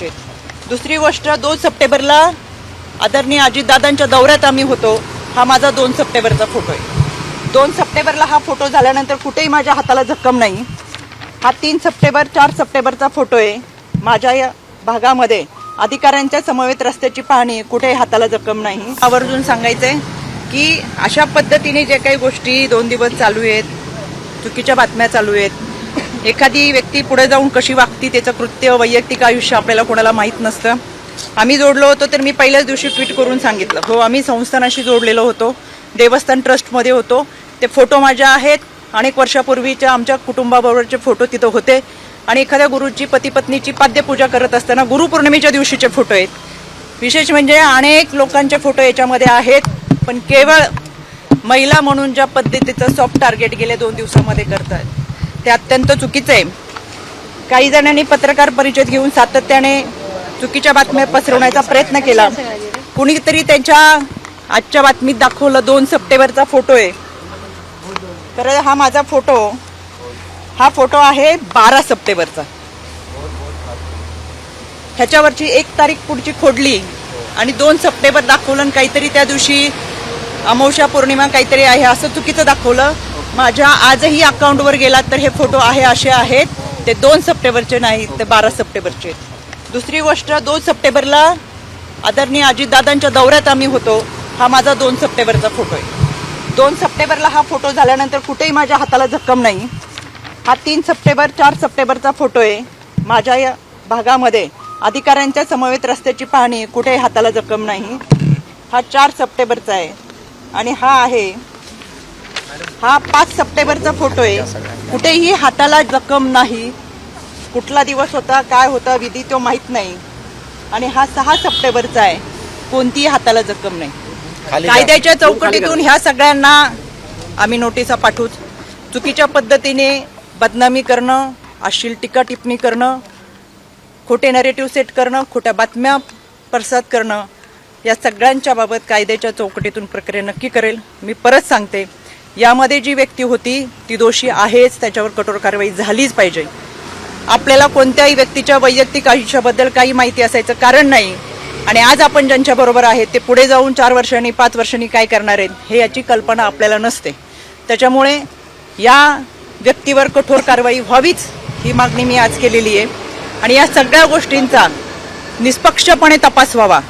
दुसरी गोष्ट 2 सप्टेंबरला आदरणीय अजितदादांच्या दौऱ्यात आम्ही होतो. हा माझा 2 सप्टेंबरचा फोटो आहे. 2 सप्टेंबरला हा फोटो झाल्यानंतर कुठेही माझ्या हाताला जखम नाही. हा 3 सप्टेंबर 4 सप्टेंबरचा फोटो आहे. माझ्या या भागामध्ये अधिकाऱ्यांच्या समवेत रस्त्याची पाहणी, कुठेही हाताला जखम नाही. आवर्जून सांगायचंय की अशा पद्धतीने जे काही गोष्टी 2 दिवस चालू आहेत, चुकीच्या बातम्या चालू आहेत, एखादी व्यक्ती पुढे जाऊन कशी वागती, त्याचं कृत्य, वैयक्तिक आयुष्य आपल्याला कोणाला माहीत नसतं. आम्ही जोडलो होतो तर मी पहिल्याच दिवशी ट्विट करून सांगितलं, हो आम्ही संस्थानाशी जोडलेलो होतो, देवस्थान ट्रस्टमध्ये होतो. ते फोटो माझ्या आहेत. अनेक वर्षापूर्वीच्या आमच्या कुटुंबाबरोबरचे फोटो तिथं होते आणि एखाद्या गुरुची पती पत्नीची पाद्यपूजा करत असताना गुरुपौर्णिमेच्या दिवशीचे फोटो आहेत. विशेष म्हणजे अनेक लोकांचे फोटो याच्यामध्ये आहेत, पण केवळ महिला म्हणून ज्या पद्धतीचं सॉफ्ट टार्गेट गेल्या 2 दिवसामध्ये करतात ते अत्यंत चुकीचं आहे. काही जणांनी पत्रकार परिषद घेऊन सातत्याने चुकीच्या बातम्या पसरवण्याचा प्रयत्न केला. कुणीतरी त्यांच्या आजच्या बातमीत दाखवलं 2 सप्टेंबरचा फोटो आहे. तर हा माझा हा फोटो आहे 12 सप्टेंबरचा. ह्याच्यावरची 1 तारीख पुढची खोडली आणि 2 सप्टेंबर दाखवलं आणि काहीतरी त्या दिवशी अमावस्या पौर्णिमा काहीतरी आहे असं चुकीचं दाखवलं. माझ्या आजही अकाउंटवर गेला तर हे फोटो असे आहेत, ते 2 सप्टेंबरचे नाहीत, ते 12 सप्टेंबरचे. दुसरी गोष्ट 2 सप्टेंबरला आदरणीय अजितदादांच्या दौऱ्यात आम्ही होतो. हा माझा 2 सप्टेंबरचा फोटो आहे. 2 सप्टेंबरला हा फोटो झाल्यानंतर कुठेही माझ्या हाताला जखम नाही. हा 3 सप्टेंबर 4 सप्टेंबरचा फोटो आहे. माझ्या या भागामध्ये अधिकाऱ्यांच्या समवेत रस्त्याची पाहणी, कुठेही हाताला जखम नाही. हा 4 सप्टेंबरचा आहे आणि हा 5 सप्टेंबरचा फोटो आहे. कुठेही हाताला जखम नाही. कुठला दिवस होता, काय होता विधी तो माहीत नाही. आणि हा 6 सप्टेंबरचा आहे. कोणतीही हाताला जखम नाही. कायद्याच्या चौकटीतून ह्या सगळ्यांना आम्ही नोटिसा पाठवूच. चुकीच्या पद्धतीने बदनामी करणं, अश्लील टीका टिप्पणी करणं, खोटे नरेटिव्ह सेट करणं, खोट्या बातम्या प्रसाद करणं, या सगळ्यांच्या बाबत कायद्याच्या चौकटीतून प्रक्रिया नक्की करेल. मी परत सांगते, यामध्ये जी व्यक्ती होती ती दोषी आहेच, त्याच्यावर कठोर कारवाई झालीच पाहिजे. आपल्याला कोणत्याही व्यक्तीच्या वैयक्तिक आयुष्याबद्दल काही माहिती असायचं कारण नाही. आणि आज आपण ज्यांच्याबरोबर आहेत ते पुढे जाऊन 4 वर्षांनी 5 वर्षांनी काय करणार आहेत हे याची कल्पना आपल्याला नसते. त्याच्यामुळे या व्यक्तीवर कठोर कारवाई व्हावीच ही मागणी मी आज केलेली आहे. आणि या सगळ्या गोष्टींचा निष्पक्षपणे तपास व्हावा.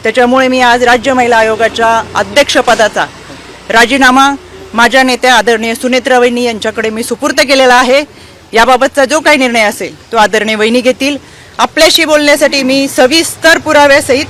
त्याच्यामुळे मी आज राज्य महिला आयोगाच्या अध्यक्षपदाचा राजीनामा माझ्या नेत्या आदरणीय सुनेत्रा वहिनी यांच्याकडे मी सुपूर्द केलेला आहे. याबाबतचा जो काही निर्णय असेल तो आदरणीय वहिनी घेतील. आपल्याशी बोलण्यासाठी मी सविस्तर पुराव्यासहित